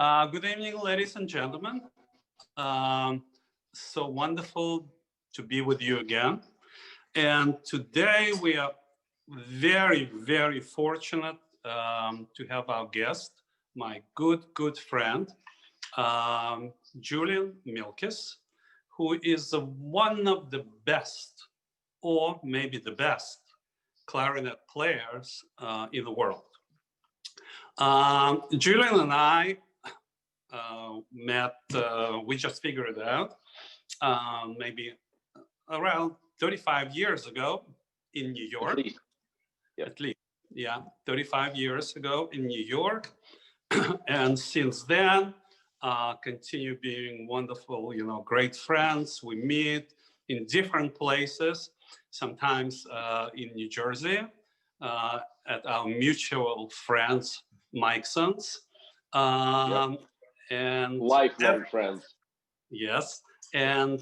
Good evening, ladies and gentlemen. So wonderful to be with you again. And today we are very, very fortunate to have our guest, my good friend, Julian Milkis, who is one of the best, or maybe the best, clarinet players in the world. Julian and I met, we just figured it out, maybe around 35 years ago in New York. At least, yeah, 35 years ago in New York. And since then, continue being wonderful, great friends. We meet in different places, sometimes in New Jersey, at our mutual friends, Meixien's. And lifelong friends. Yes, and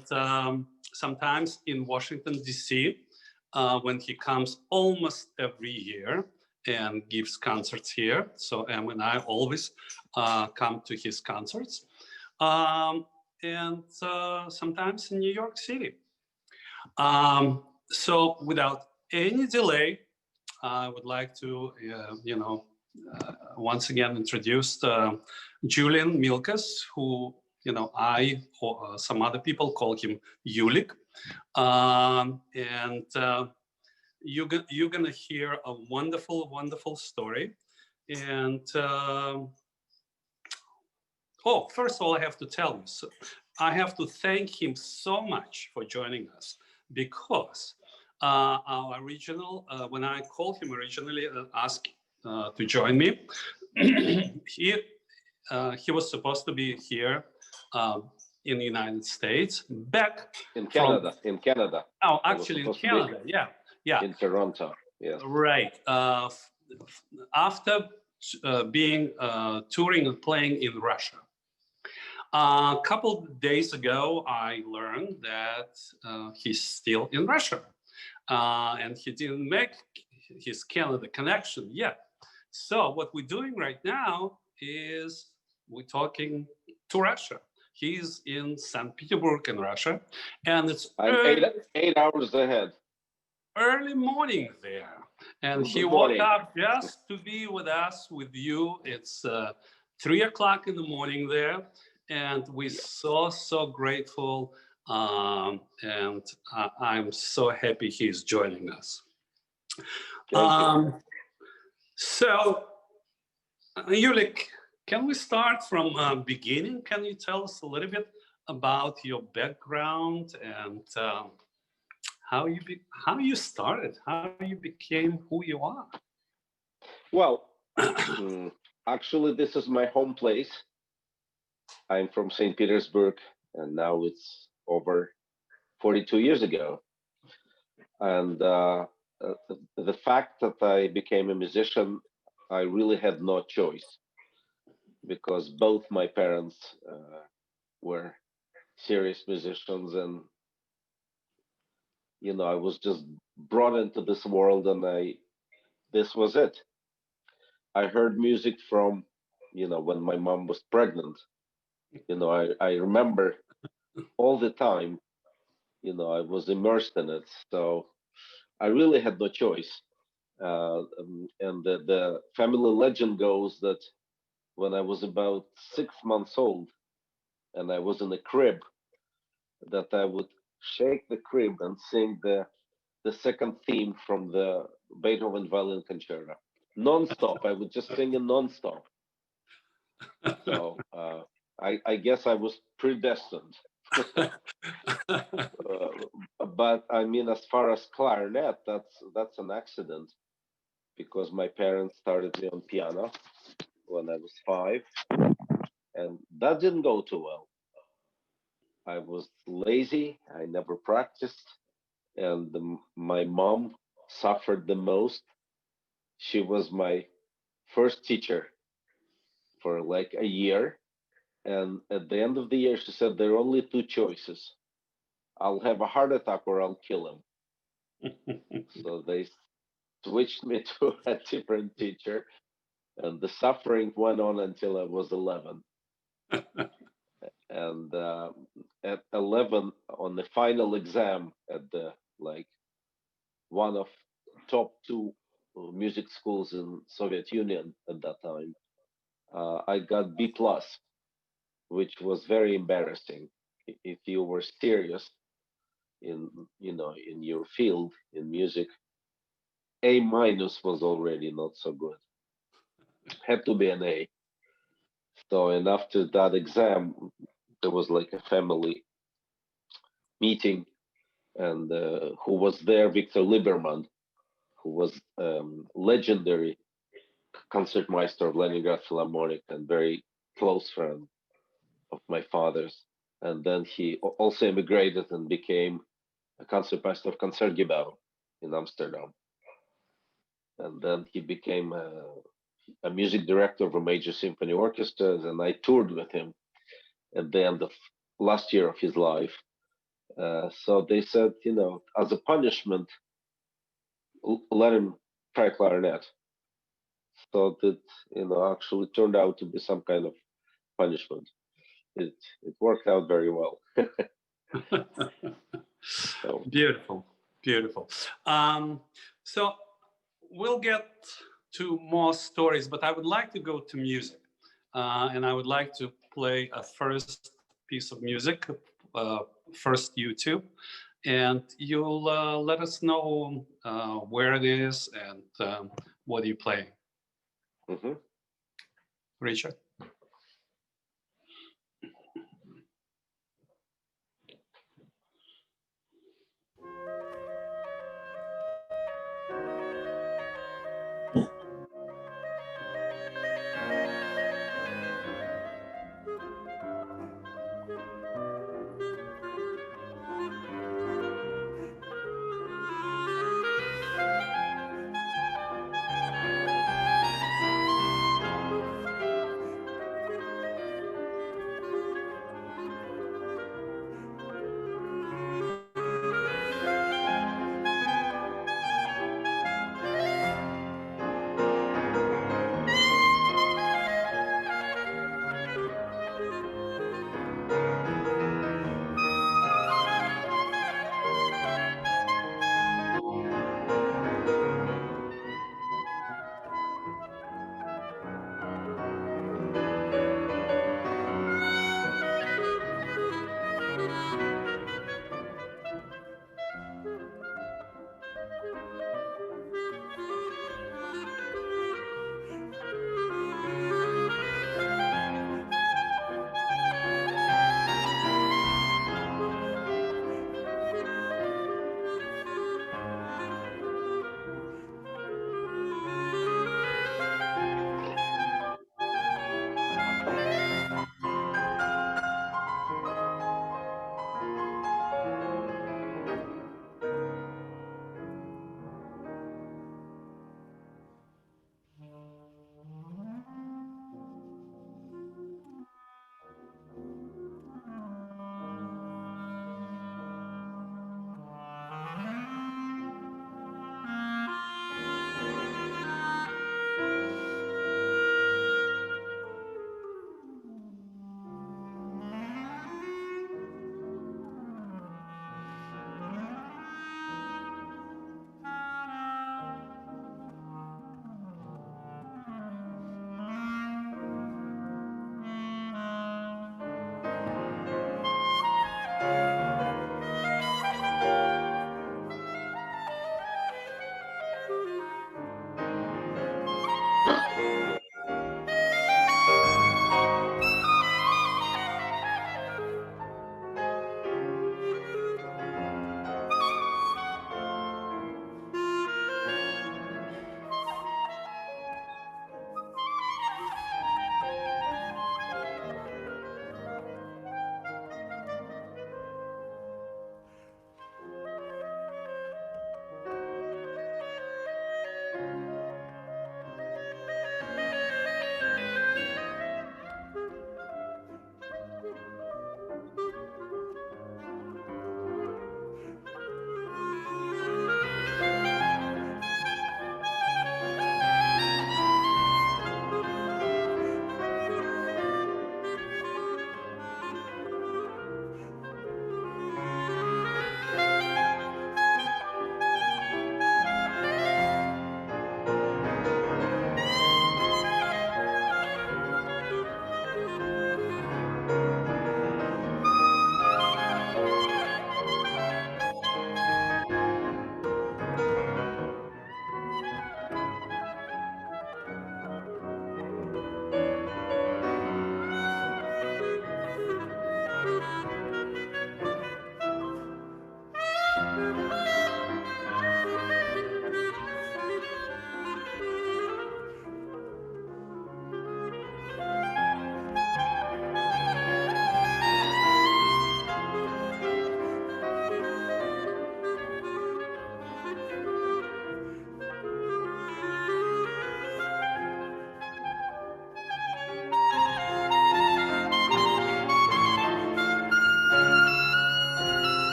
sometimes in Washington, D.C., when he comes almost every year and gives concerts here. So Em and I always come to his concerts. And sometimes in New York City. So without any delay, I would like to, once again introduce Julian Milkes, who, I or some other people call him Julik. And you're going to hear a wonderful, wonderful story. And first of all, I have to tell you, so I have to thank him so much for joining us, because our original, when I called him originally and asked to join me, he was supposed to be here in the United States, back in Canada. In Canada. Oh, actually in Canada, yeah. In Toronto, yes. Right. After being touring and playing in Russia. A couple of days ago, I learned that he's still in Russia, and he didn't make his Canada connection yet. So what we're doing right now is we're talking to Russia. He's in St. Petersburg in Russia, and it's eight hours ahead. Early morning there, and he woke up just to be with us, with you. It's 3 o'clock in the morning there, and we're so grateful, and I'm so happy he's joining us. So, Julik, can we start from beginning? Can you tell us a little bit about your background and how you started, how you became who you are? Well, actually, this is my home place. I'm from St. Petersburg, and now it's over 42 years ago. And the fact that I became a musician, I really had no choice, because both my parents were serious musicians, and I was just brought into this world, and this was it. I heard music from, when my mom was pregnant. I remember all the time, I was immersed in it. So I really had no choice. And the family legend goes that when I was about 6 months old and I was in a crib, that I would shake the crib and sing the second theme from the Beethoven Violin Concerto. Non-stop. I would just sing it non-stop. So I guess I was predestined. But I mean, as far as clarinet, that's an accident, because my parents started me on piano when I was 5, and that didn't go too well. I was lazy. I never practiced, and my mom suffered the most. She was my first teacher for like a year, and at the end of the year, she said, there are only 2 choices. I'll have a heart attack or I'll kill him. So they switched me to a different teacher, and the suffering went on until I was 11. And at 11, on the final exam at the like one of top two music schools in Soviet Union at that time, I got B plus, which was very embarrassing. If you were serious in in your field in music, A minus was already not so good. Had to be an A. So, and after that exam, there was like a family meeting, and who was there? Victor Lieberman, who was legendary concertmeister of Leningrad Philharmonic and very close friend of my father's. And then he also emigrated and became a concertmeister of Concertgebouw in Amsterdam. And then he became a music director of a major symphony orchestra, and I toured with him at the end of last year of his life. So they said, as a punishment, let him try clarinet. So that actually turned out to be some kind of punishment. It worked out very well. So. Beautiful, beautiful. So we'll get to more stories, but I would like to go to music, and I would like to play a first piece of music, first YouTube, and you'll let us know where it is and what you play. Mm-hmm. Richard.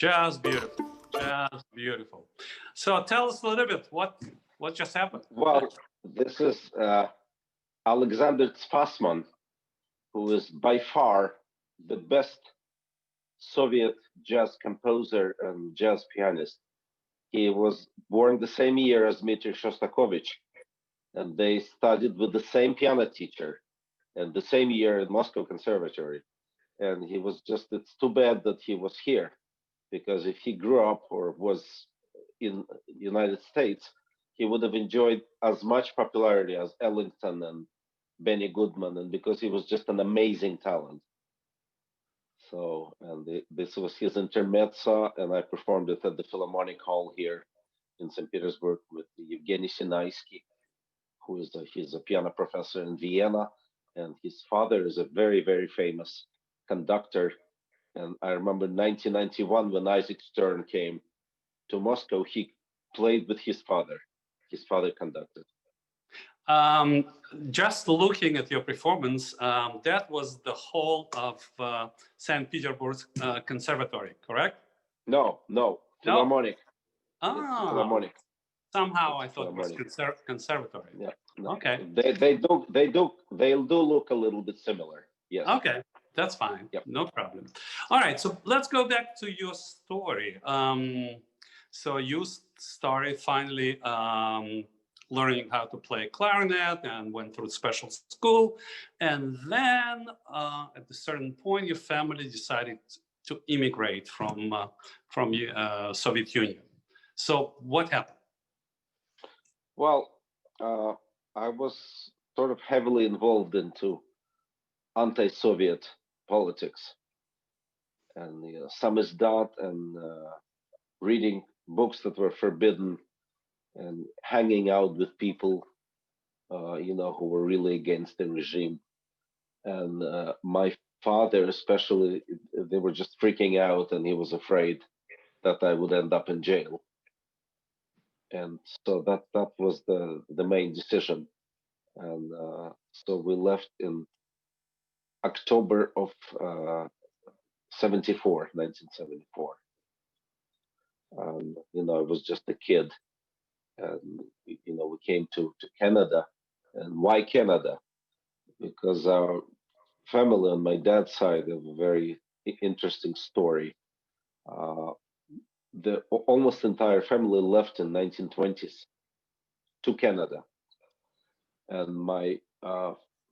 Just beautiful. Just beautiful. So tell us a little bit what just happened. Well, this is Alexander Zfassman, who is by far the best Soviet jazz composer and jazz pianist. He was born the same year as Dmitry Shostakovich, and they studied with the same piano teacher, and the same year in Moscow Conservatory. And he was just, it's too bad that he was here, because if he grew up or was in United States, he would have enjoyed as much popularity as Ellington and Benny Goodman, and because he was just an amazing talent. So, and this was his intermezzo, and I performed it at the Philharmonic Hall here in St. Petersburg with Evgeny Sinaisky, who is he's a piano professor in Vienna, and his father is a very, very famous conductor. And I remember 1991 when Isaac Stern came to Moscow, he played with his father. His father conducted. Just looking at your performance, that was the whole of St. Petersburg Conservatory, correct? No, Philharmonic. Ah, Philharmonic. Somehow I thought it was conservatory. Yeah. No. Okay. They do look a little bit similar. Yes. Okay, that's fine. Yep. No problem. All right, so let's go back to your story. So you started finally learning how to play clarinet and went through special school. And then at a certain point, your family decided to immigrate from Soviet Union. So what happened? Well, I was sort of heavily involved into anti-Soviet politics, and samizdat, and reading books that were forbidden, and hanging out with people, who were really against the regime. And my father, especially, they were just freaking out, and he was afraid that I would end up in jail. And so that was the main decision. And so we left in October of 1974. I was just a kid, and we came to Canada. And why Canada? Because our family on my dad's side have a very interesting story. The almost entire family left in 1920s to Canada, and my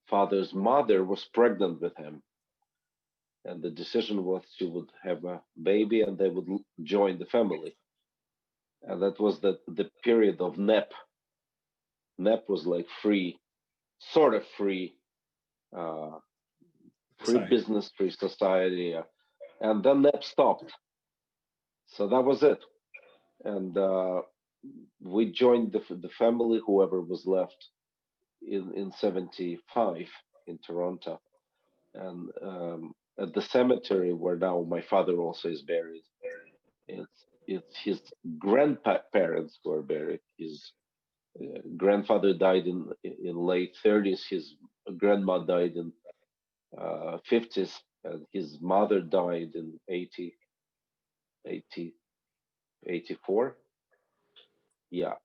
father's mother was pregnant with him, and the decision was she would have a baby and they would join the family. And that was the period of NEP. NEP was like free, sort of free, free business, free society, and then NEP stopped. So that was it, and we joined the family, whoever was left, in 75 in Toronto, and at the cemetery where now my father also is buried, it's his grandparents who are buried. His grandfather died in late 30s. His grandma died in 50s, and his mother died in 84. Yeah,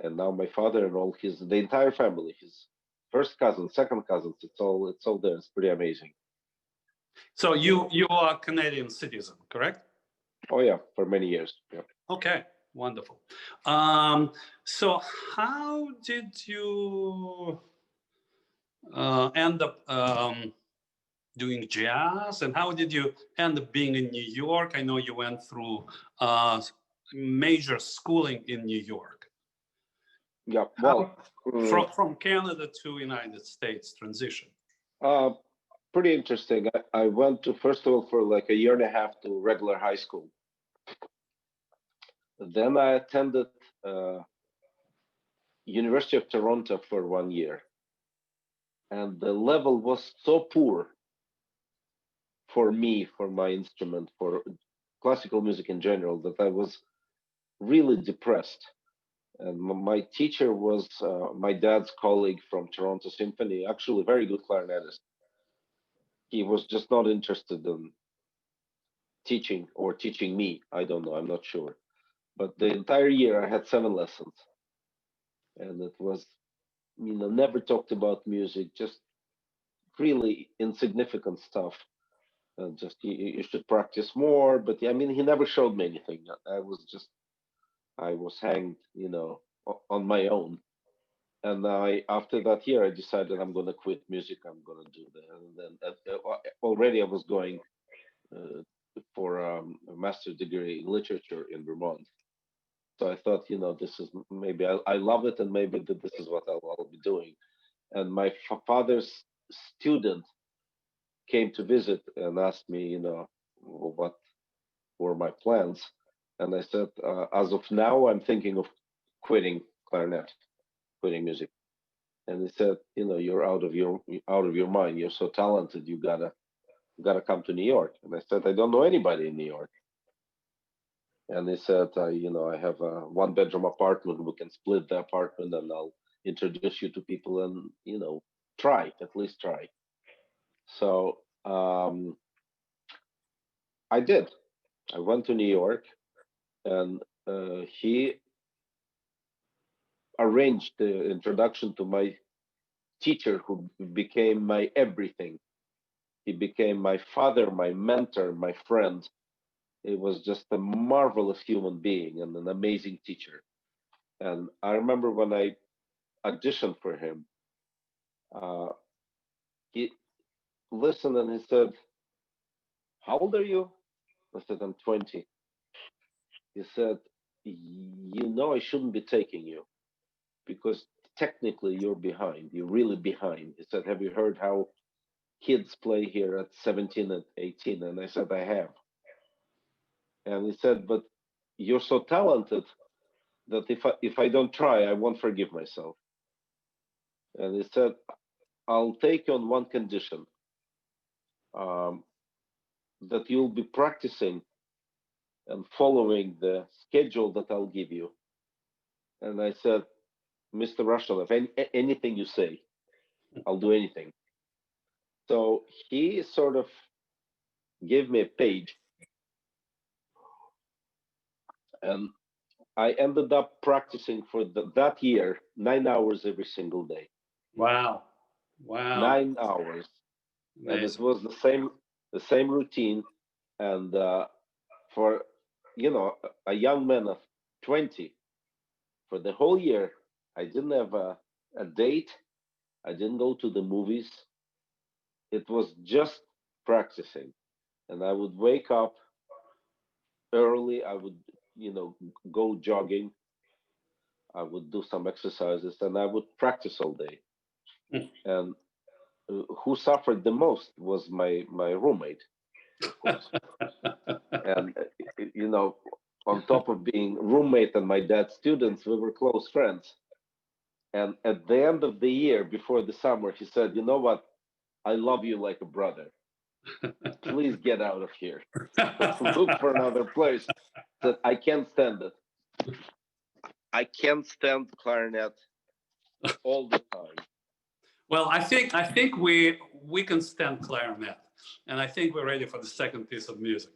and now my father and all the entire family, his first cousins, second cousins, it's all there. It's pretty amazing. So you are a Canadian citizen, correct? Oh yeah, for many years. Yeah. Okay, wonderful. So how did you end up doing jazz, and how did you end up being in New York? I know you went through major schooling in New York. Yeah, well, from Canada to United States transition. Pretty interesting. I went to, first of all, for like a year and a half to regular high school. Then I attended University of Toronto for 1 year, and the level was so poor for me, for my instrument, for classical music in general, that I was really depressed. And my teacher was my dad's colleague from Toronto Symphony, actually a very good clarinetist. He was just not interested in teaching or teaching me. I don't know. I'm not sure. But the entire year I had 7 lessons, and it was, never talked about music, just really insignificant stuff. Just you should practice more. But I mean, he never showed me anything. I was hanged, on my own. And after that year, I decided I'm going to quit music. I'm going to do that. And then already I was going uh, for a master's degree in literature in Vermont. So I thought, this is maybe I love it, and maybe this is what I'll be doing. And my father's student came to visit and asked me, what were my plans. And I said, as of now, I'm thinking of quitting clarinet, quitting music. And he said, you're out of your mind. You're so talented. You gotta come to New York. And I said, I don't know anybody in New York. And he said, I have a 1-bedroom apartment. We can split the apartment, and I'll introduce you to people, and at least try. So I did. I went to New York, and he arranged the introduction to my teacher, who became my everything. He became my father, my mentor, my friend. He was just a marvelous human being and an amazing teacher. And I remember when I auditioned for him, uh, he listened and he said, "How old are you?" I said, "I'm 20." He said, I shouldn't be taking you because technically you're behind. You're really behind. He said, "Have you heard how kids play here at 17 and 18?" And I said, "I have." And he said, "But you're so talented that if I don't try, I won't forgive myself." And he said, "I'll take you on one condition, um, that you'll be practicing and following the schedule that I'll give you." And I said, "Mr. Rushtonov, anything you say, I'll do anything." So he sort of gave me a page, and I ended up practicing for that year 9 hours every single day. Wow. Wow. 9 hours. Amazing. And it was the same routine. And for a young man of 20, for the whole year, I didn't have a date. I didn't go to the movies. It was just practicing. And I would wake up early. I would, go jogging. I would do some exercises, and I would practice all day. And who suffered the most was my roommate, of course. And on top of being roommate and my dad's students, we were close friends. And at the end of the year, before the summer, he said, "You know what? I love you like a brother. Please get out of here. Look for another place." That I can't stand it. I can't stand clarinet all the time. Well, I think we can stand clarinet, and I think we're ready for the second piece of music.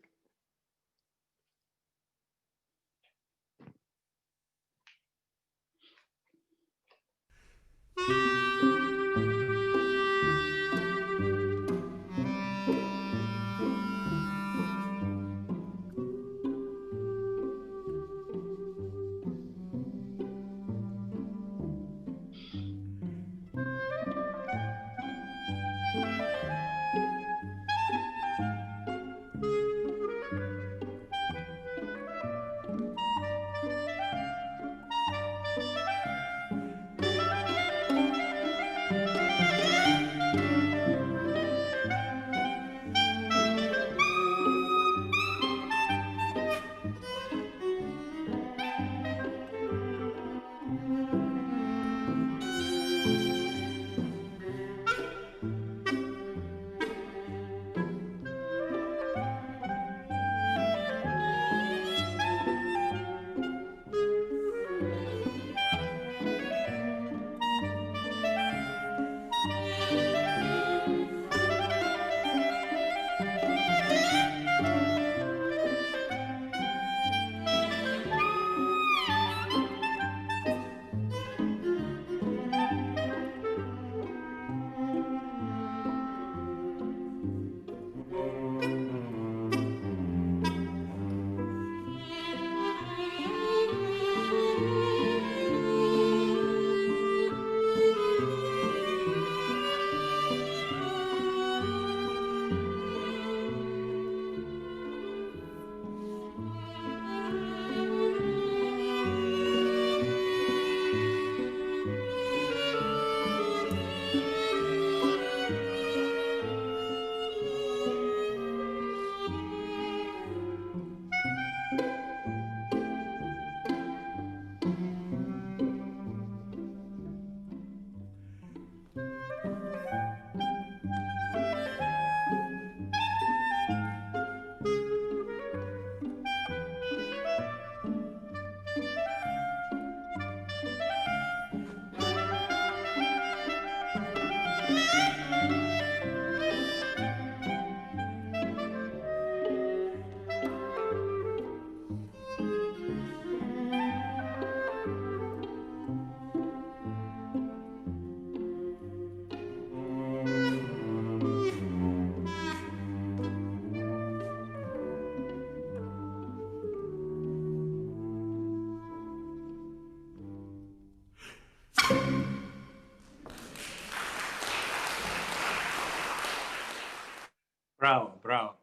Bravo, bravo.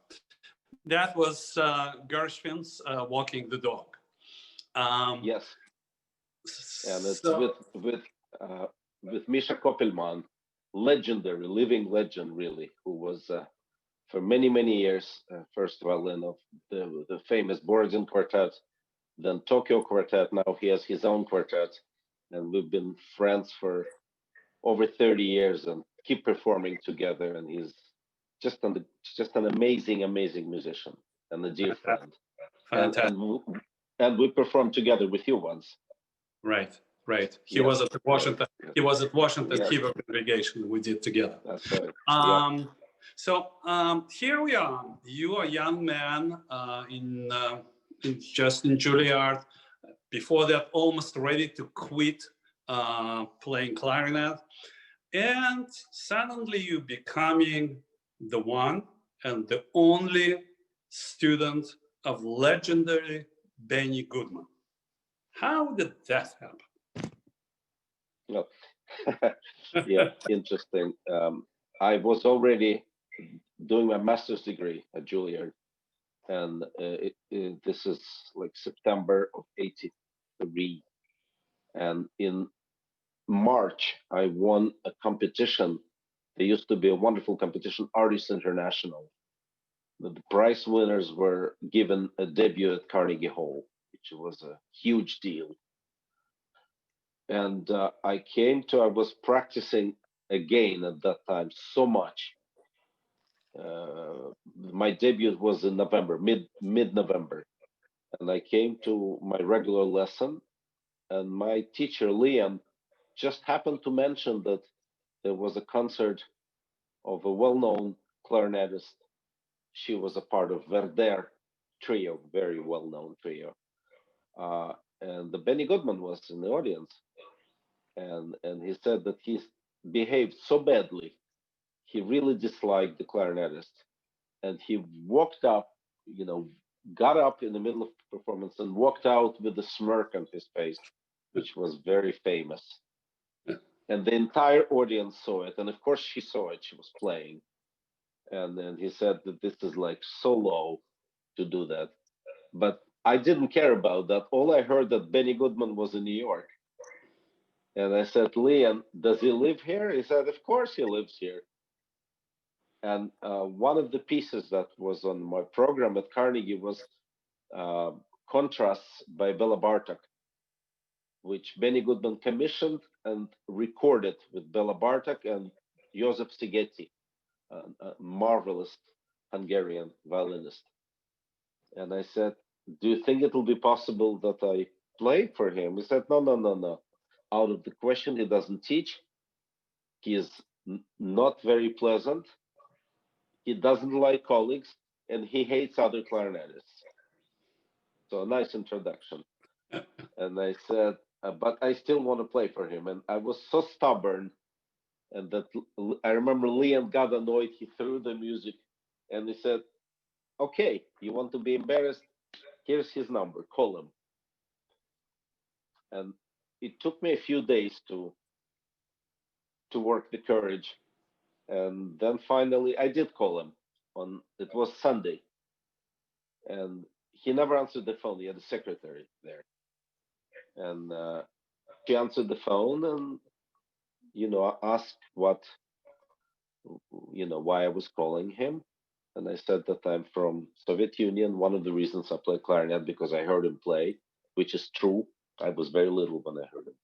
That was Gershwin's Walking the Dog. Yes. And it's so, with Misha Koppelman, legendary, living legend, really, who was for many, many years first violin of the famous Borodin Quartet, then Tokyo Quartet. Now he has his own quartet, and we've been friends for over 30 years and keep performing together. And he's just an amazing, amazing musician and a dear friend. fantastic. And we performed together with you once. Right, right. He was at the Washington. Yes. He was at Washington Kiva congregation. We did together. That's right. So here we are. You are a young man in Juilliard. Before that, almost ready to quit playing clarinet, and suddenly you becoming the one and the only student of legendary Benny Goodman. How did that happen? No. Yeah, interesting. I was already doing my master's degree at Juilliard, and this is like September of '83. And in March, I won a competition. There used to be a wonderful competition, Artists International. The prize winners were given a debut at Carnegie Hall, which was a huge deal. And I was practicing again at that time so much. My debut was in November, mid-November. And I came to my regular lesson, and my teacher, Liam, just happened to mention that there was a concert of a well-known clarinetist. She was a part of Verder trio, very well-known trio. And the Benny Goodman was in the audience. And he said that he behaved so badly. He really disliked the clarinetist. And he walked up, got up in the middle of the performance and walked out with a smirk on his face, which was very famous. And the entire audience saw it. And of course she saw it, she was playing. And then he said that this is like so low to do that. But I didn't care about that. All I heard that Benny Goodman was in New York. And I said, Liam, does he live here? He said, of course he lives here. And one of the pieces that was on my program at Carnegie was Contrasts by Bela Bartok, which Benny Goodman commissioned and recorded with Bela Bartok and Joseph Szigeti, a marvelous Hungarian violinist. And I said, do you think it will be possible that I play for him? He said, no. Out of the question, he doesn't teach. He is not very pleasant. He doesn't like colleagues, and he hates other clarinetists. So a nice introduction. And I said, but I still want to play for him. And I was so stubborn. And that I remember Liam got annoyed. He threw the music and he said, okay, you want to be embarrassed? Here's his number, call him. And it took me a few days to work the courage. And then finally I did call him it was Sunday. And he never answered the phone. He had a secretary there. And she answered the phone and, asked why I was calling him. And I said that I'm from Soviet Union. One of the reasons I play clarinet because I heard him play, which is true. I was very little when I heard him.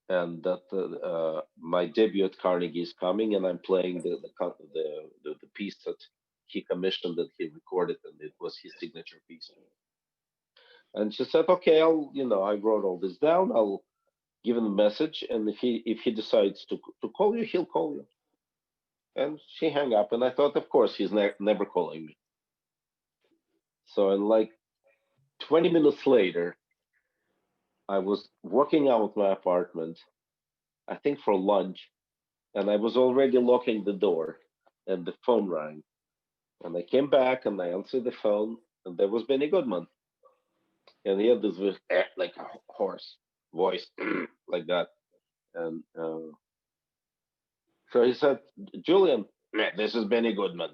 And that my debut at Carnegie is coming, and I'm playing the piece that he commissioned, that he recorded, and it was his signature piece. And she said, okay, I wrote all this down. I'll give him a message, and if he decides to call you, he'll call you. And she hung up, and I thought, of course, he's never calling me. So in like 20 minutes later, I was walking out of my apartment, I think for lunch, and I was already locking the door, and the phone rang. And I came back, and I answered the phone, and there was Benny Goodman. And he had this voice like a horse. voice like that. And so he said, Julian, this is Benny Goodman.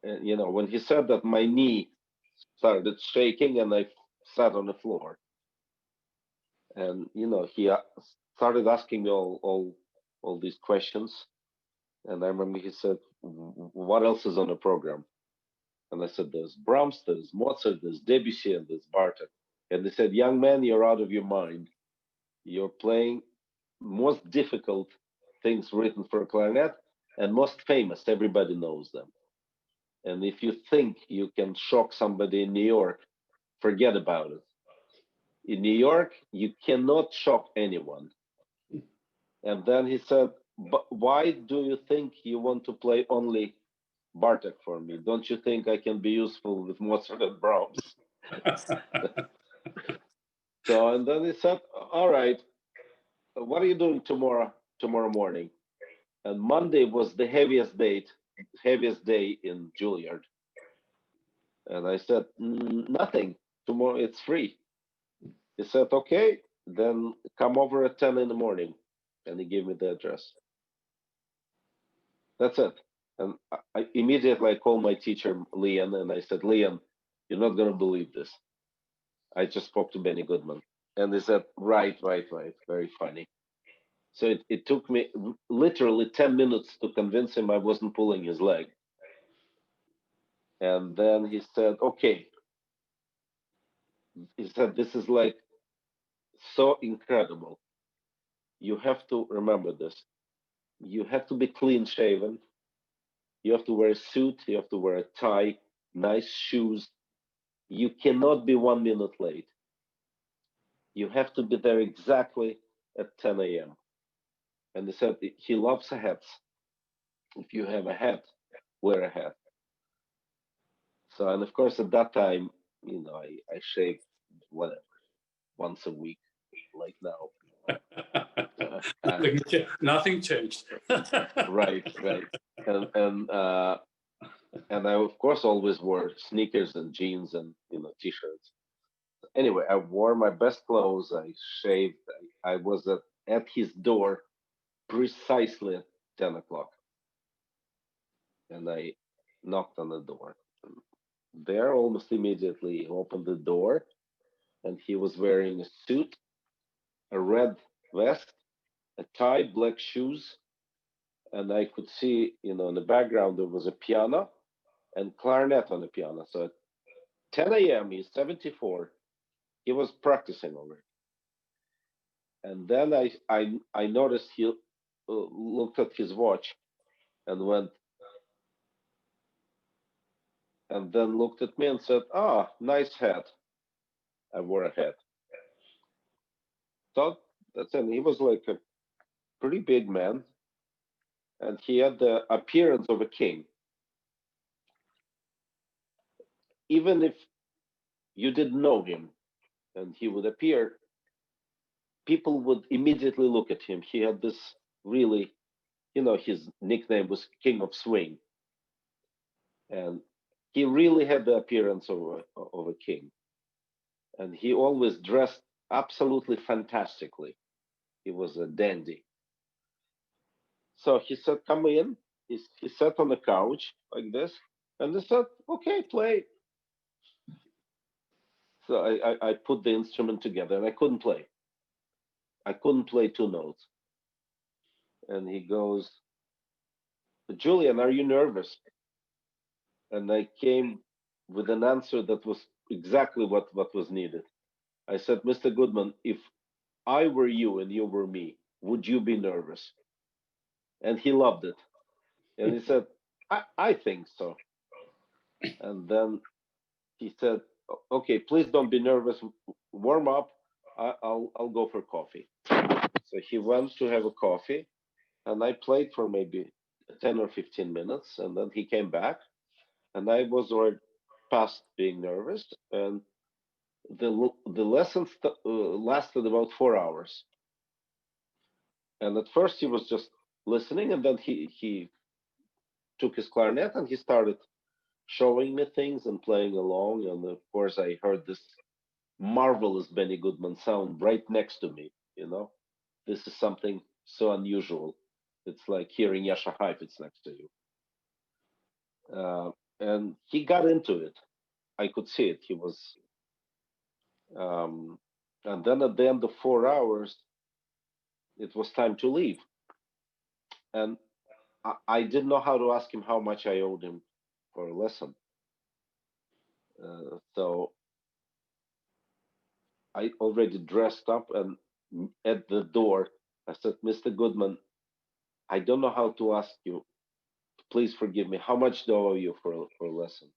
And, you know, when he said that, my knee started shaking and I sat on the floor. And, you know, he started asking me all these questions. And I remember he said, what else is on the program? And I said, there's Brahms, there's Mozart, there's Debussy, and there's Bartok. And they said, young man, you're out of your mind. You're playing most difficult things written for a clarinet and most famous. Everybody knows them. And if you think you can shock somebody in New York, forget about it. In New York, you cannot shock anyone. And then he said, but why do you think you want to play only Bartok for me? Don't you think I can be useful with Mozart and Brahms? So, and then he said, all right, what are you doing tomorrow morning? And Monday was the heaviest day in Juilliard. And I said, nothing. Tomorrow it's free. He said, okay, then come over at 10 in the morning. And he gave me the address. That's it. And I immediately called my teacher, Leon, and I said, Leon, you're not going to believe this. I just spoke to Benny Goodman. And he said, right. Very funny. So it took me literally 10 minutes to convince him I wasn't pulling his leg. And then he said, okay. He said, this is like so incredible. You have to remember this. You have to be clean shaven. You have to wear a suit. You have to wear a tie, nice shoes. You cannot be 1 minute late. You have to be there exactly at 10 a.m. And he said he loves hats. If you have a hat, wear a hat. So, and of course, at that time, you know, I shaved whatever, once a week, like now. Nothing changed. Right. And I of course always wore sneakers and jeans and, you know, t-shirts. Anyway, I wore my best clothes. I shaved. I was at his door precisely at 10 o'clock, and I knocked on the door. There, almost immediately, he opened the door, and he was wearing a suit, a red vest, a tie, black shoes, and I could see, you know, in the background there was a piano and clarinet on the piano. So at 10 a.m., he's 74. He was practicing already. And then I noticed he looked at his watch and went, and then looked at me and said, "Ah, nice hat." I wore a hat. So that's it. He was like a pretty big man, and he had the appearance of a king. Even if you didn't know him, and he would appear, people would immediately look at him. He had this really, you know, his nickname was King of Swing, and he really had the appearance of a king. And he always dressed absolutely fantastically. He was a dandy. So he said, come in. He sat on the couch like this, and he said, okay, play. So I put the instrument together, and I couldn't play. I couldn't play two notes. And he goes, Julian, are you nervous? And I came with an answer that was exactly what was needed. I said, Mr. Goodman, if I were you and you were me, would you be nervous? And he loved it. And he said, I think so. And then he said, okay, please don't be nervous. Warm up. I'll go for coffee. So he went to have a coffee, and I played for maybe 10 or 15 minutes. And then he came back, and I was already past being nervous. And the lessons lasted about 4 hours. And at first he was just listening, and then he took his clarinet and he started showing me things and playing along. And of course, I heard this marvelous Benny Goodman sound right next to me. This is something so unusual. It's like hearing Yasha Heifetz next to you. And he got into it. I could see it. He was, and then at the end of 4 hours, it was time to leave. And I didn't know how to ask him how much I owed him for a lesson. So I already dressed up, and at the door, I said, Mr. Goodman, I don't know how to ask you. Please forgive me. How much do I owe you for a lesson?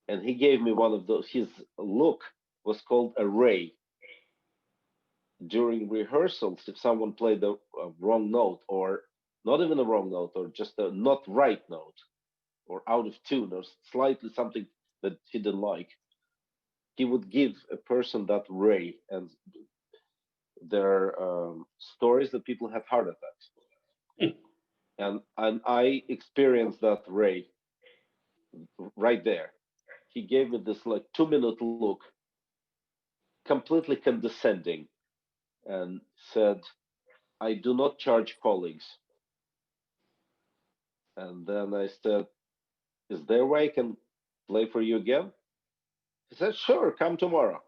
And he gave me one of those. His look was called a ray. During rehearsals, if someone played a wrong note, or not even a wrong note, or just a not right note, or out of tune, or slightly something that he didn't like, he would give a person that ray. And there are stories that people have heart attacks. And I experienced that ray right there. He gave me this like 2-minute look, completely condescending, and said, I do not charge colleagues. And then I said, is there a way I can play for you again? He said, sure, come tomorrow.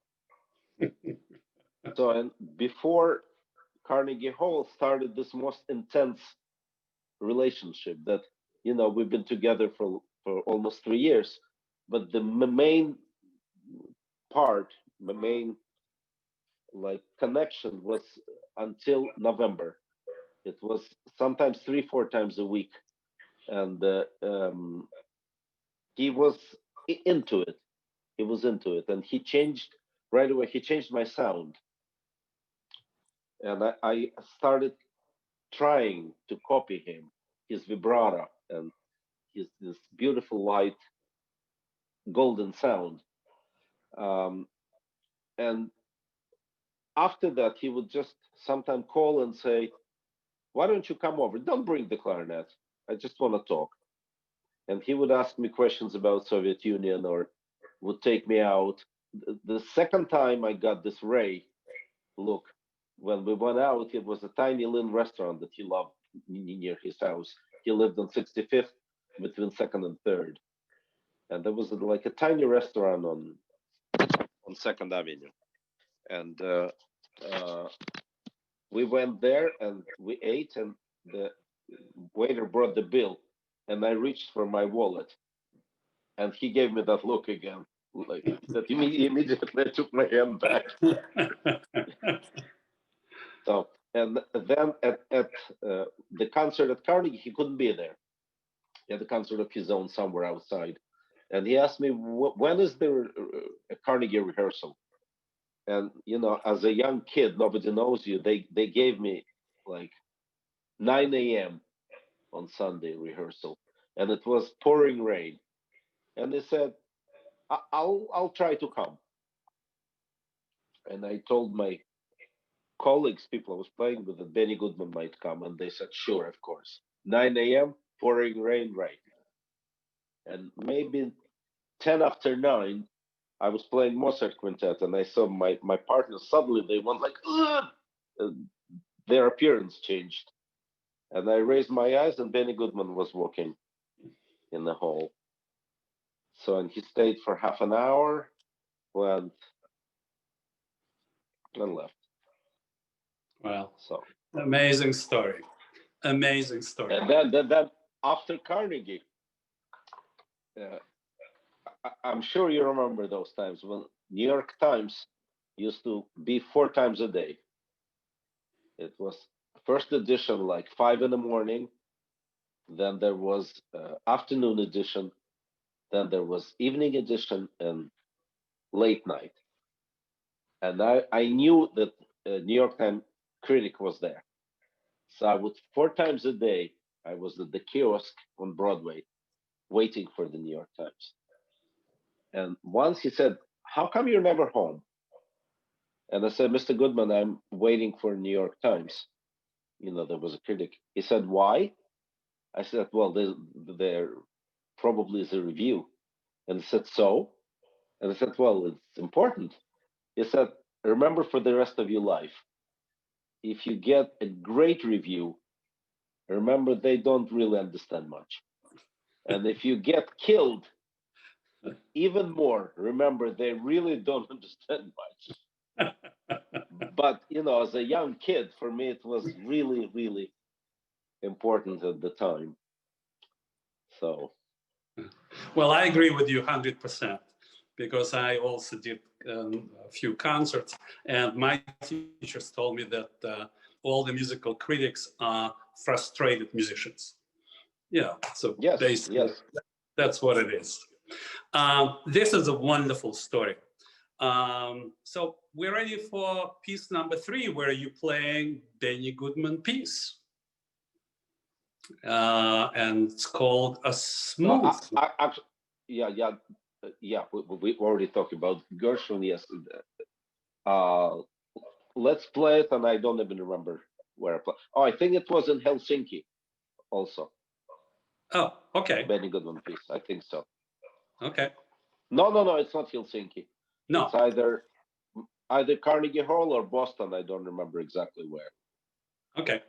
So, and before Carnegie Hall started this most intense relationship that, we've been together for almost 3 years. But the main part, the main like connection was until November. It was sometimes 3-4 times a week. And he was into it. He was into it. And he changed right away. He changed my sound. And I started trying to copy him, his vibrato and this beautiful light golden sound. And after that, he would just sometimes call and say, why don't you come over? Don't bring the clarinet. I just want to talk. And he would ask me questions about Soviet Union, or would take me out. The second time I got this ray look, when we went out, it was a tiny little restaurant that he loved near his house. He lived on 65th between 2nd and 3rd. And there was like a tiny restaurant on 2nd Avenue. And we went there and we ate, and the waiter brought the bill, and I reached for my wallet, and he gave me that look again, like that. Immediately I took my hand back. So, and then at the concert at Carnegie, he couldn't be there. He had a concert of his own somewhere outside, and he asked me, when is there a Carnegie rehearsal? And as a young kid, nobody knows you. They gave me like 9 a.m. on Sunday rehearsal, and it was pouring rain. And they said, I'll try to come. And I told my colleagues, people I was playing with, that Benny Goodman might come, and they said, sure, of course. 9 a.m. pouring rain, right? And maybe 10 after 9, I was playing Mozart quintet, and I saw my partners. Suddenly they went like, their appearance changed. And I raised my eyes, and Benny Goodman was walking in the hall. So, and he stayed for half an hour, went, and left. Well, so amazing story. Amazing story. And then after Carnegie, I'm sure you remember those times when New York Times used to be 4 times a day. It was first edition like 5 in the morning, then there was afternoon edition, then there was evening edition, and late night. And I knew that New York Times critic was there. So I would 4 times a day, I was at the kiosk on Broadway waiting for the New York Times. And once he said, how come you're never home? And I said, Mr. Goodman, I'm waiting for New York Times. There was a critic. He said, why? I said, well, there probably is a review. And he said, so? And I said, well, it's important. He said, remember for the rest of your life, if you get a great review, remember they don't really understand much. And if you get killed, even more, remember they really don't understand much. But, you know, as a young kid, for me, it was really, really important at the time. So. Well, I agree with you 100%, because I also did a few concerts, and my teachers told me that all the musical critics are frustrated musicians. Yeah, so yes, basically, yes. That's what it is. This is a wonderful story. So we're ready for piece number 3, where you're playing Benny Goodman piece. And it's called A Smooth. Yeah. We already talked about Gershwin yesterday. Let's play it, and I don't even remember where I played. Oh, I think it was in Helsinki also. Oh, okay. Benny Goodman piece, I think so. Okay. No, it's not Helsinki. No. It's either Carnegie Hall or Boston. I don't remember exactly where. Okay.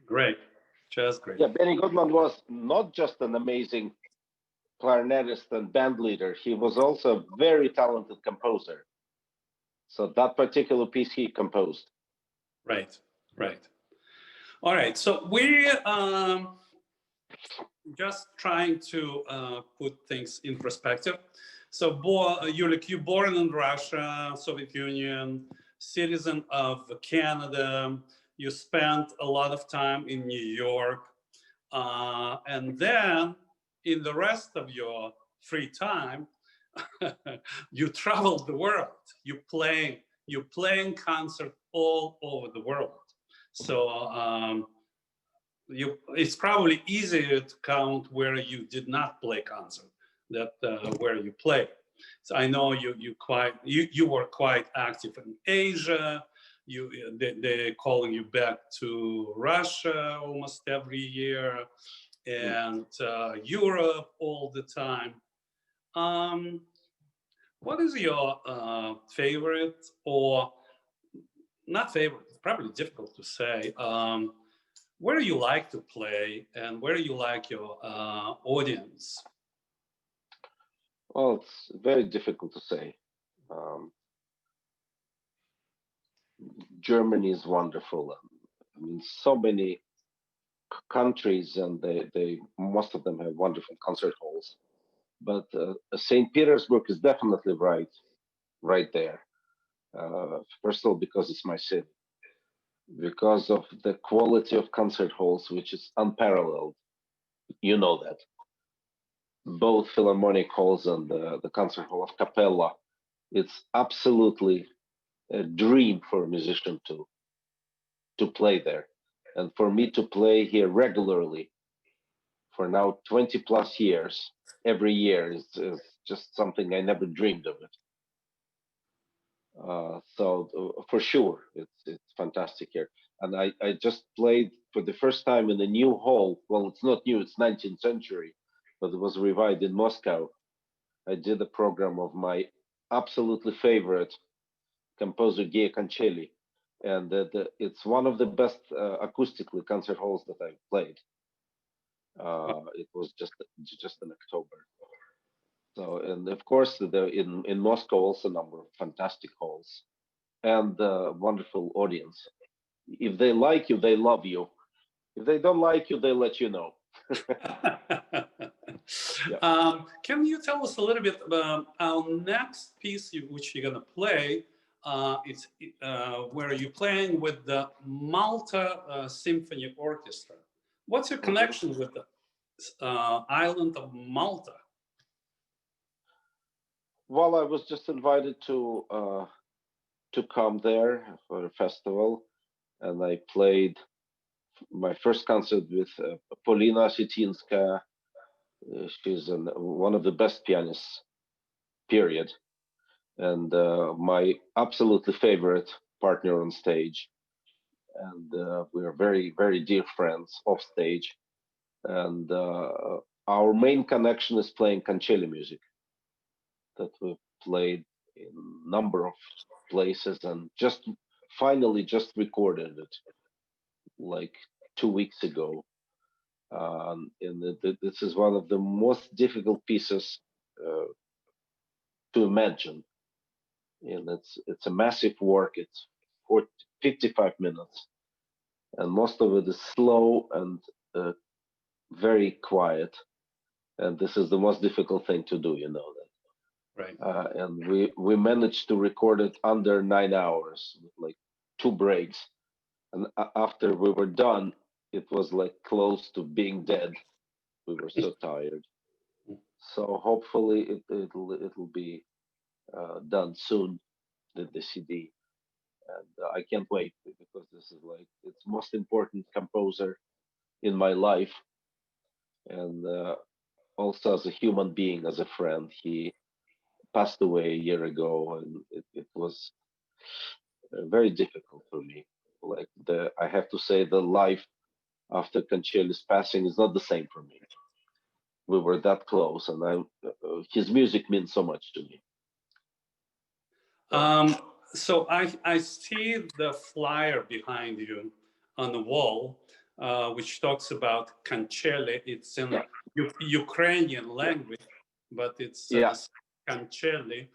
Great. Just great. Yeah, Benny Goodman was not just an amazing clarinetist and band leader. He was also a very talented composer. So that particular piece he composed. Right, right. All right, so we just trying to put things in perspective. So, Yulik, you born in Russia, Soviet Union, citizen of Canada. You spent a lot of time in New York, and then in the rest of your free time, you traveled the world. You playing concert all over the world. So it's probably easier to count where you did not play concert that where you play. So I know you were quite active in Asia. They're calling you back to Russia almost every year, and Europe all the time. What is your favorite, or not favorite? It's probably difficult to say. Where do you like to play, and where do you like your audience? Well, it's very difficult to say. Germany is wonderful. I mean, so many countries, and they most of them have wonderful concert halls. But St. Petersburg is definitely right there. First of all, because it's my city, because of the quality of concert halls, which is unparalleled. You know that. Both Philharmonic halls and the concert hall of Capella, it's absolutely a dream for a musician to play there. And for me to play here regularly for now 20 plus years, every year is just something I never dreamed of it. So for sure, it's fantastic here. And I just played for the first time in a new hall. Well, it's not new, it's 19th century, but it was revived in Moscow. I did a program of my absolutely favorite composer, Giya Kancheli. And it's one of the best acoustically concert halls that I've played. It was just in October. So, and of course, in Moscow also a number of fantastic halls and wonderful audience. If they like you, they love you. If they don't like you, they let you know. Yeah. Can you tell us a little bit about our next piece, which you're gonna play? It's where you're playing with the Malta Symphony Orchestra. What's your connection with the island of Malta? Well, I was just invited to come there for a festival, and I played my first concert with Polina Sitinska. She's one of the best pianists, period, and my absolutely favorite partner on stage. And we are very, very dear friends off stage. And our main connection is playing Kancheli music that we've played in a number of places, and finally just recorded it like 2 weeks ago. And this is one of the most difficult pieces to imagine. And it's a massive work. It's 55 minutes, and most of it is slow and very quiet. And this is the most difficult thing to do, you know that. Right. And we managed to record it under 9 hours with like 2 breaks. And after we were done, it was like close to being dead. We were so tired. So hopefully it'll be done soon, the CD. And I can't wait, because this is like it's most important composer in my life, and also as a human being, as a friend. He passed away a year ago, and it was very difficult for me. Like I have to say, the life after Kancheli's passing is not the same for me. We were that close, and his music means so much to me. So I see the flyer behind you on the wall. which talks about Kancheli. It's in Ukrainian language, but it's Kancheli.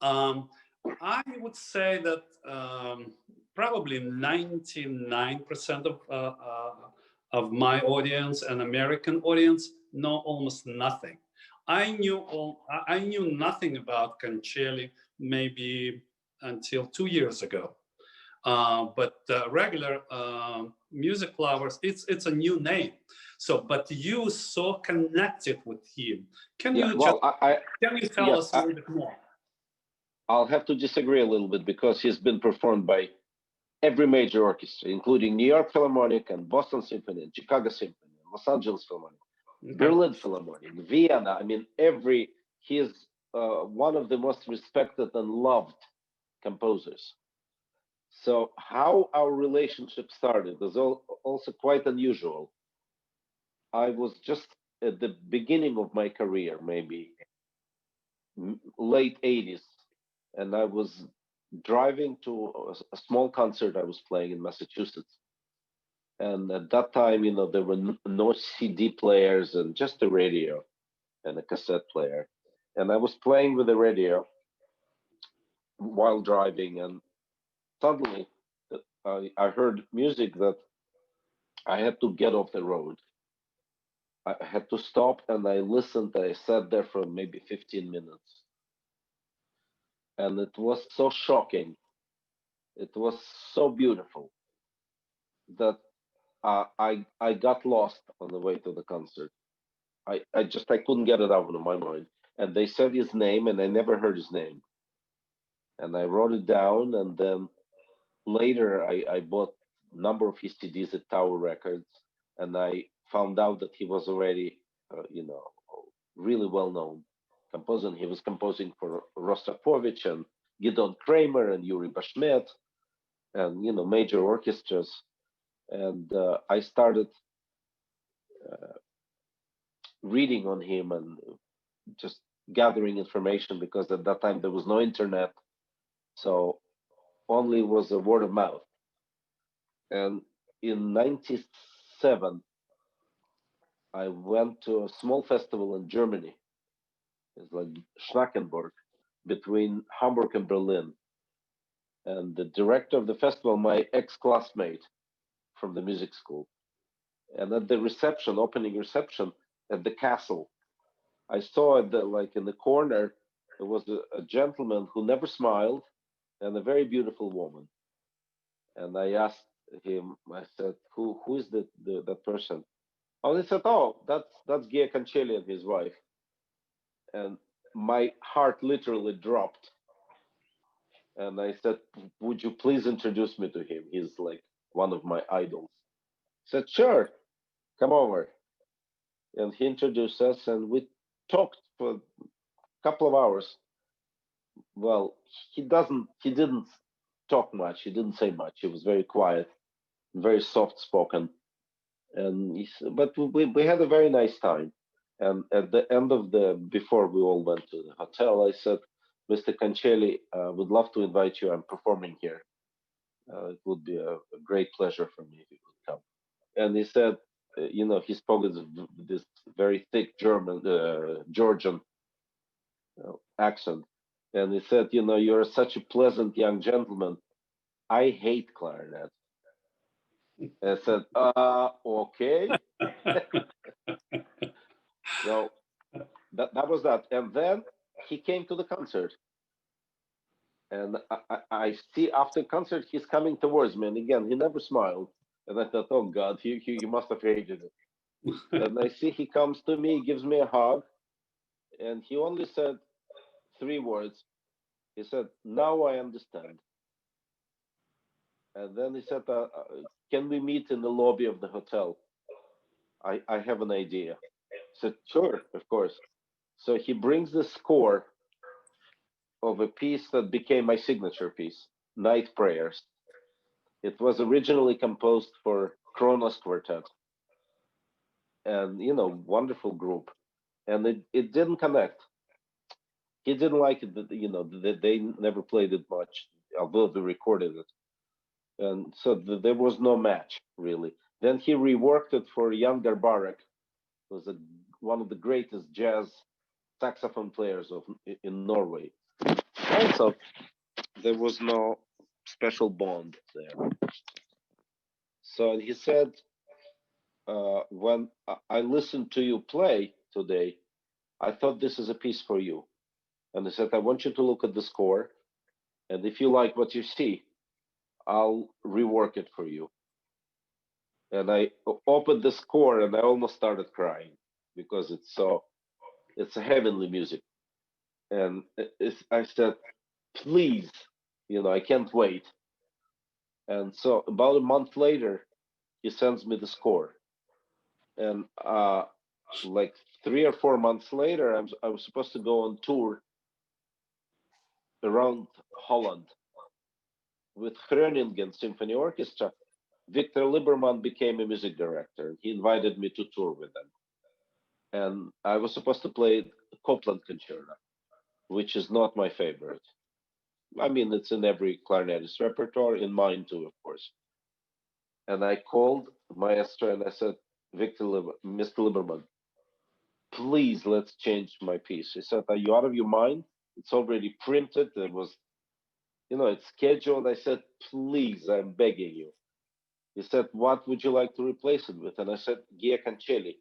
I would say that probably 99% of my audience and American audience know almost nothing. I knew nothing about Kancheli maybe until 2 years ago. But regular music lovers, it's a new name. So, but you so connected with him. Can you tell us a little bit more? I'll have to disagree a little bit because he's been performed by every major orchestra, including New York Philharmonic and Boston Symphony and Chicago Symphony, and Los Angeles Philharmonic, Berlin Philharmonic, Vienna. I mean, he is one of the most respected and loved composers. So how our relationship started is also quite unusual. I was just at the beginning of my career, maybe late 80s, and I was driving to a small concert I was playing in Massachusetts. And at that time, there were no CD players and just a radio and a cassette player. And I was playing with the radio while driving, and suddenly I heard music that I had to get off the road. I had to stop and I listened. I sat there for maybe 15 minutes. And it was so shocking. It was so beautiful that I got lost on the way to the concert. I couldn't get it out of my mind. And they said his name and I never heard his name. And I wrote it down, and then later I bought a number of his CDs at Tower Records, and I found out that he was already, really well-known composer. He was composing for Rostropovich and Gidon Kramer and Yuri Bashmet and, major orchestras. And I started reading on him and just gathering information, because at that time there was no internet. So only was a word of mouth. And in 97, I went to a small festival in Germany. It's like Schnackenburg, between Hamburg and Berlin. And the director of the festival, my ex-classmate from the music school. And at the reception, opening reception at the castle, I saw in the corner, there was a gentleman who never smiled and a very beautiful woman. And I asked him, I said, who is that person? Oh, they said, oh, that's Giya Kancheli and his wife. And my heart literally dropped. And I said, would you please introduce me to him? He's like one of my idols. He said, sure, come over. And he introduced us, and we talked for a couple of hours. Well, he didn't talk much. He didn't say much. He was very quiet, very soft spoken. And but we had a very nice time. And at the end before we all went to the hotel, I said, Mr. Kancheli, would love to invite you. I'm performing here. It would be a great pleasure for me if you could come. And he said, he spoke this very thick Georgian accent. And he said, you're such a pleasant young gentleman. I hate clarinet. I said, okay. So that was that. And then he came to the concert. And I see after concert, he's coming towards me. And again, he never smiled. And I thought, oh, God, he must have hated it. And I see he comes to me, gives me a hug. And he only said 3 words. He said, now I understand. And then he said, can we meet in the lobby of the hotel? I have an idea. I said, sure, of course. So he brings the score of a piece that became my signature piece, Night Prayers. It was originally composed for Kronos Quartet. And, wonderful group. And it didn't connect. He didn't like it, they never played it much, although they recorded it. And so there was no match, really. Then he reworked it for younger Bartok, who was one of the greatest jazz saxophone players in Norway. Also, there was no special bond there. So he said, when I listened to you play today, I thought this is a piece for you. And he said, I want you to look at the score. And if you like what you see, I'll rework it for you. And I opened the score and I almost started crying because it's a heavenly music. And I said, please, I can't wait. And so about a month later, he sends me the score. And like 3 or 4 months later, I was supposed to go on tour around Holland with Groningen Symphony Orchestra. Victor Lieberman became a music director. He invited me to tour with them. And I was supposed to play Copland Concerto, which is not my favorite. I mean, it's in every clarinetist repertoire, in mine too, of course. And I called Maestro and I said, Mr. Lieberman, please, let's change my piece. He said, are you out of your mind? It's already printed. It was, it's scheduled. I said, please, I'm begging you. He said, what would you like to replace it with? And I said, Giya Kancheli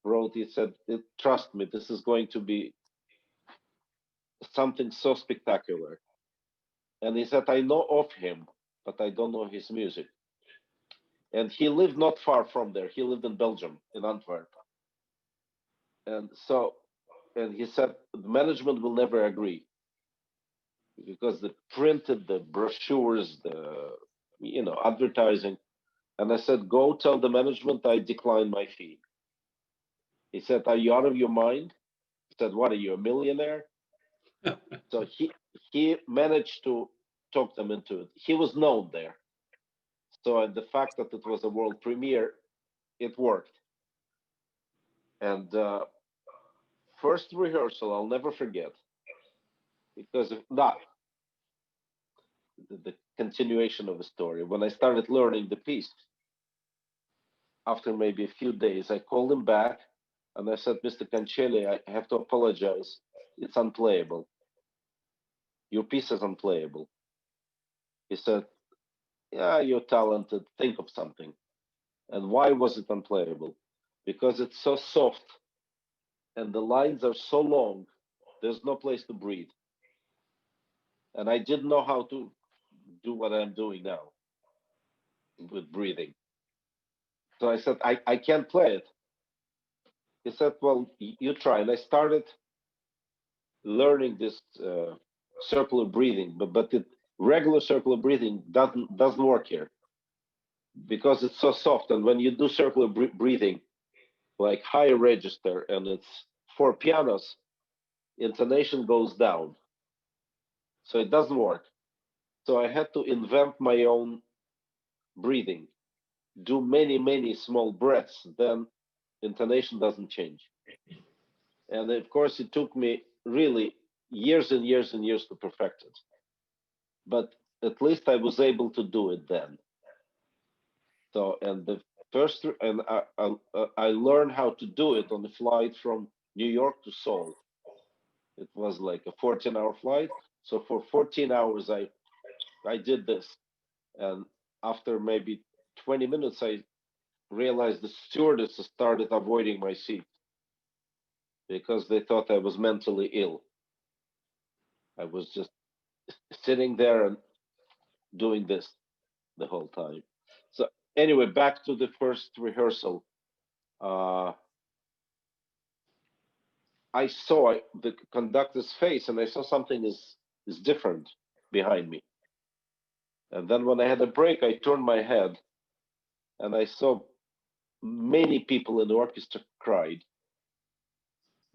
wrote, he said, trust me, this is going to be something so spectacular. And he said, I know of him, but I don't know his music. And he lived not far from there. He lived in Belgium, in Antwerp. And he said, the management will never agree because they printed the brochures, the, advertising. And I said, go tell the management I decline my fee. He said, are you out of your mind? He said, what, are you a millionaire? So he managed to talk them into it. He was known there. So the fact that it was a world premiere, it worked. And first rehearsal, I'll never forget, because of that, the continuation of the story. When I started learning the piece, after maybe a few days, I called him back and I said, Mr. Kancheli, I have to apologize. It's unplayable. Your piece is unplayable. He said, yeah, you're talented. Think of something. And why was it unplayable? Because it's so soft and the lines are so long, there's no place to breathe. And I didn't know how to do what I'm doing now with breathing. So I said, I can't play it. He said, well, you try. And I started learning this circular breathing, but the regular circular breathing doesn't work here because it's so soft. And when you do circular breathing, like higher register, and it's for pianos, intonation goes down. So it doesn't work. So I had to invent my own breathing, do many, many small breaths, then intonation doesn't change. And of course, it took me really years and years and years to perfect it. But at least I was able to do it then. So, and the first, and I learned how to do it on the flight from New York to Seoul. It was like a 14-hour flight. So for 14 hours, I did this. And after maybe 20 minutes, I realized the stewardess started avoiding my seat because they thought I was mentally ill. I was just sitting there and doing this the whole time. So anyway, back to the first rehearsal. I saw the conductor's face and I saw something is different behind me. And then when I had a break, I turned my head and I saw many people in the orchestra cried.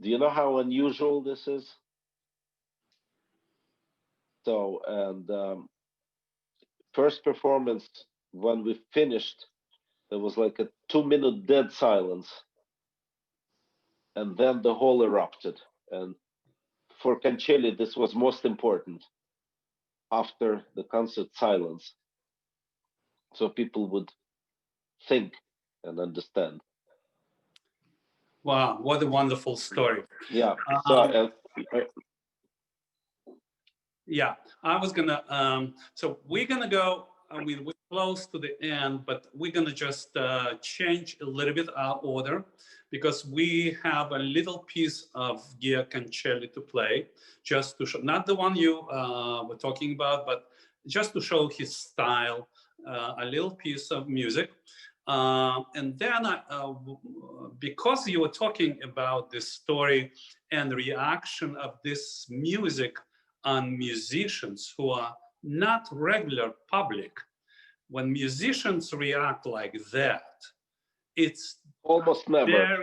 Do you know how unusual this is? So, and first performance, when we finished, there was like a 2-minute dead silence. And then the hall erupted. And for Kancheli, this was most important after the concert silence. So people would think and understand. Wow, what a wonderful story. Yeah. Yeah, I was gonna. So we're gonna go. We're close to the end, but we're gonna just change a little bit our order because we have a little piece of Giya Kancheli to play, just to show, not the one you were talking about, but just to show his style, a little piece of music. And then, because you were talking about this story and reaction of this music on musicians who are not regular public, when musicians react like that, it's almost never,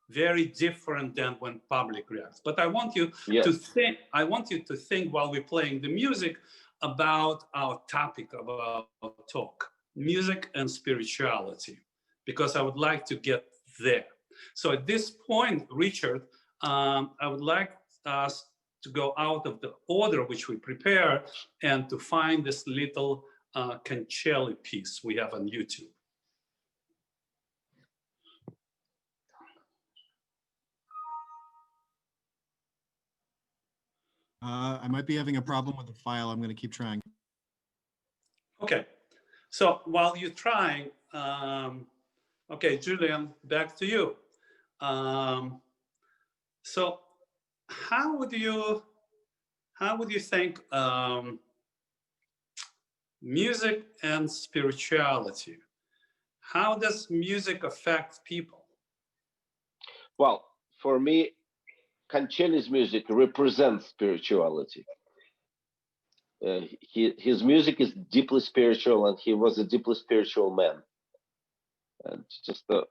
very different than when public reacts. But I want you to think. I want you to think while we're playing the music about our topic of our talk: music and spirituality, because I would like to get there. So at this point, Richard, I would like us to go out of the order which we prepare and to find this little Kancheli piece we have on YouTube. I might be having a problem with the file. I'm going to keep trying. Okay, so while you're trying, okay, Julian, back to you. So how would you think music and spirituality? How does music affect people? Well, for me, Kancheli's music represents spirituality. His music is deeply spiritual, and he was a deeply spiritual man. And just a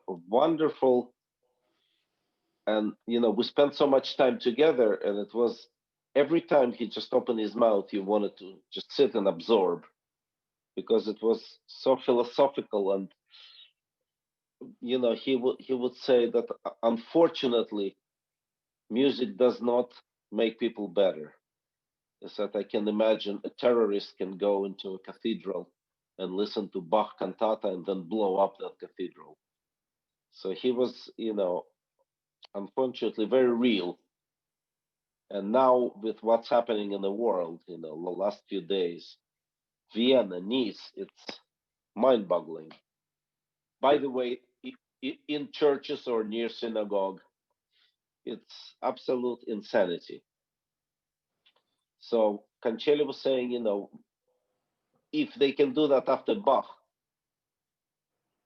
wonderful, and we spent so much time together, and it was every time he just opened his mouth, you wanted to just sit and absorb, because it was so philosophical. And he would say that unfortunately, music does not make people better. Is that I can imagine a terrorist can go into a cathedral and listen to Bach cantata and then blow up that cathedral. So he was, unfortunately very real. And now with what's happening in the world, the last few days, Vienna, Nice, it's mind-boggling. By the way, in churches or near synagogue, it's absolute insanity. So Kancheli was saying, if they can do that after Bach,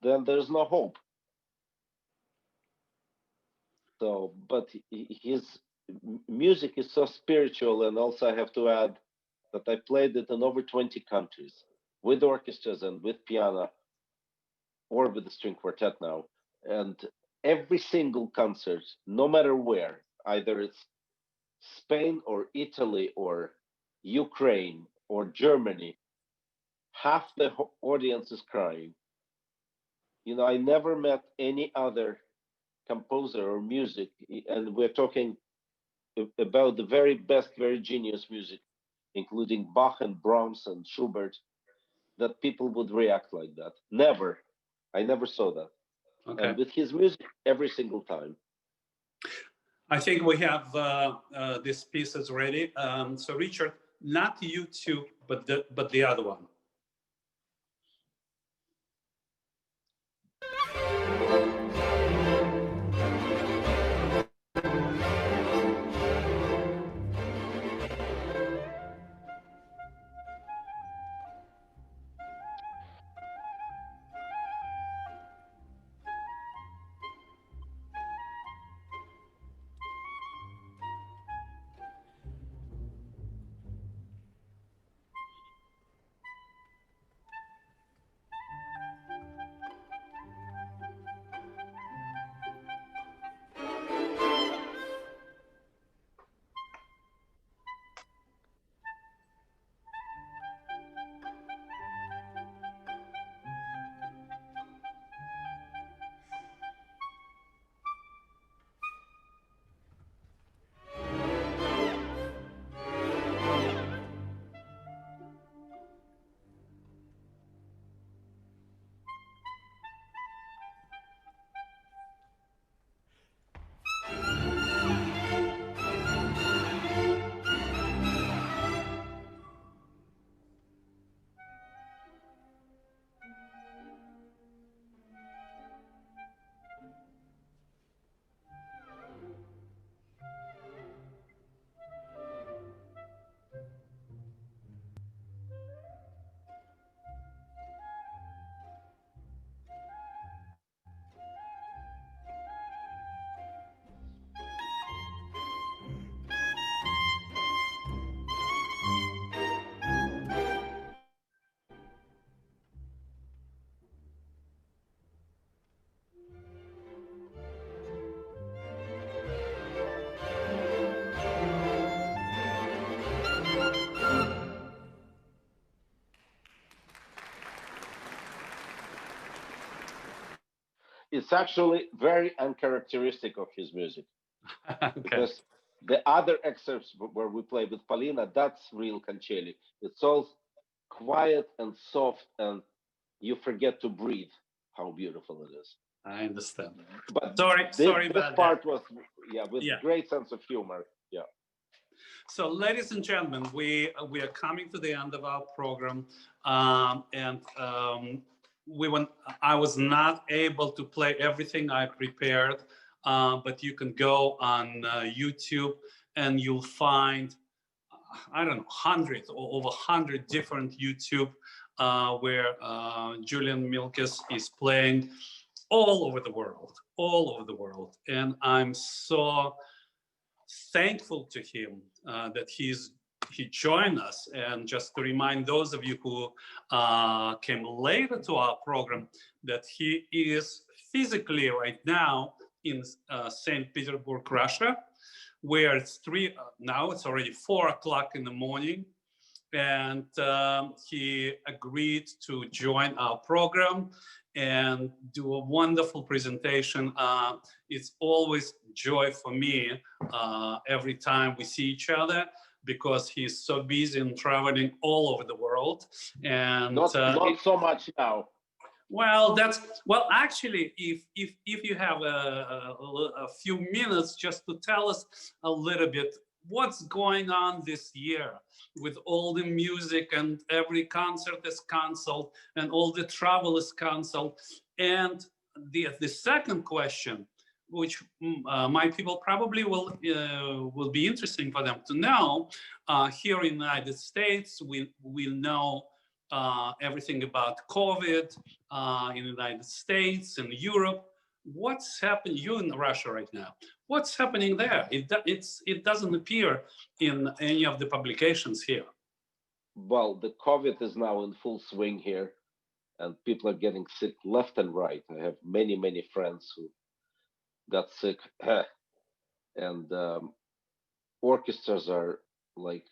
then there's no hope. So, but his music is so spiritual, and also I have to add that I played it in over 20 countries with orchestras and with piano, or with the string quartet now. And every single concert, no matter where, either it's Spain or Italy or Ukraine or Germany, half the audience is crying. I never met any other composer or music, and we're talking about the very best, very genius music, including Bach and Brahms and Schubert, that people would react like that. Never. I never saw that. Okay. And with his music, every single time. I think we have these pieces ready. So Richard, not YouTube, but the other one. it's actually very uncharacteristic of his music. Okay. Because the other excerpts where we play with Polina, that's real Kancheli. It's all quiet and soft, and you forget to breathe. How beautiful it is. I understand. But Sorry this about part that. was, with great sense of humor. Yeah. So, ladies and gentlemen, we are coming to the end of our program, and I was not able to play everything I prepared, but you can go on YouTube and you'll find, I don't know, hundreds or over 100 different YouTube where Julian Milkes is playing all over the world, and I'm so thankful to him that he joined us. And just to remind those of you who came later to our program, that he is physically right now in St. Petersburg, Russia, where it's now it's already 4 o'clock in the morning. And he agreed to join our program and do a wonderful presentation. It's always joy for me every time we see each other, because he's so busy and traveling all over the world. And not so much now. Well, actually, if you have a few minutes just to tell us a little bit what's going on this year with all the music, and every concert is canceled and all the travel is canceled. And the second question, which my people probably will be interesting for them to know, here in the United States, we know everything about COVID in the United States and Europe. What's happening? You're in Russia right now. What's happening there? It doesn't appear in any of the publications here. Well, the COVID is now in full swing here, and people are getting sick left and right. I have many friends who got sick, and orchestras are like,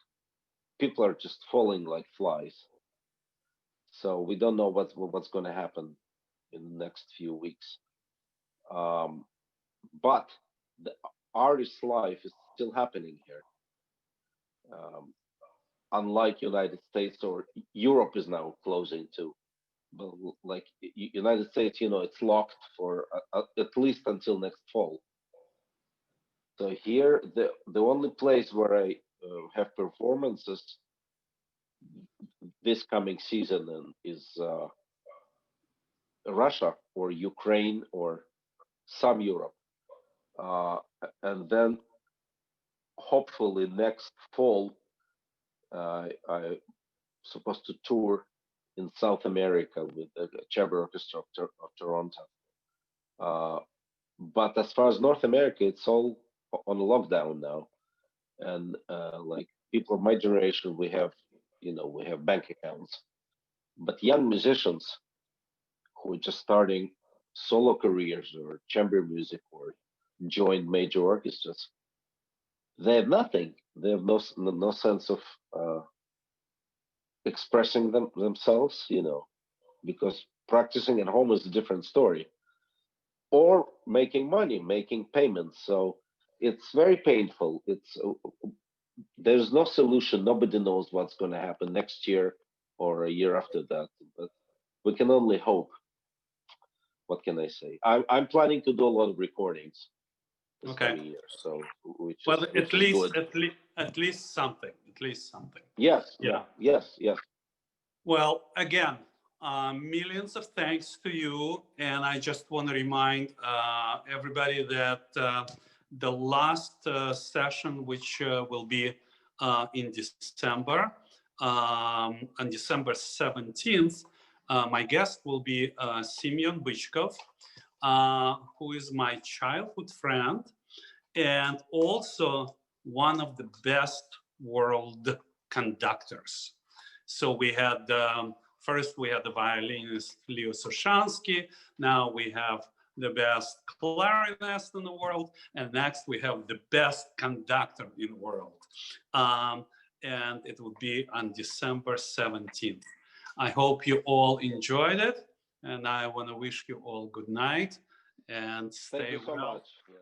people are just falling like flies. So we don't know what's going to happen in the next few weeks. But the artist's life is still happening here. Unlike United States or Europe is now closing too. But like United States, it's locked for at least until next fall. So here, the only place where I have performances this coming season is Russia or Ukraine or some Europe. And then hopefully next fall, I'm supposed to tour in South America with the Chamber Orchestra of Toronto. But as far as North America, it's all on lockdown now. And like people of my generation, we have bank accounts. But young musicians who are just starting solo careers or chamber music or join major orchestras, they have nothing. They have no sense of expressing themselves, because practicing at home is a different story. Or making money, making payments. So it's very painful. There's no solution. Nobody knows what's going to happen next year or a year after that. But we can only hope. What can I say? I'm planning to do a lot of recordings this coming year. So, at least something. Yes. Yeah. Yes. Well, again, millions of thanks to you, and I just want to remind everybody that the last session, which will be in December, on December 17th, my guest will be Semyon Bychkov, who is my childhood friend and also one of the best world conductors. So we had first we had the violinist Leo Soshansky. Now we have the best clarinetist in the world, and next we have the best conductor in the world. And it will be on December 17th. I hope you all enjoyed it, and I want to wish you all good night. and Thank stay you so well. much. Yes.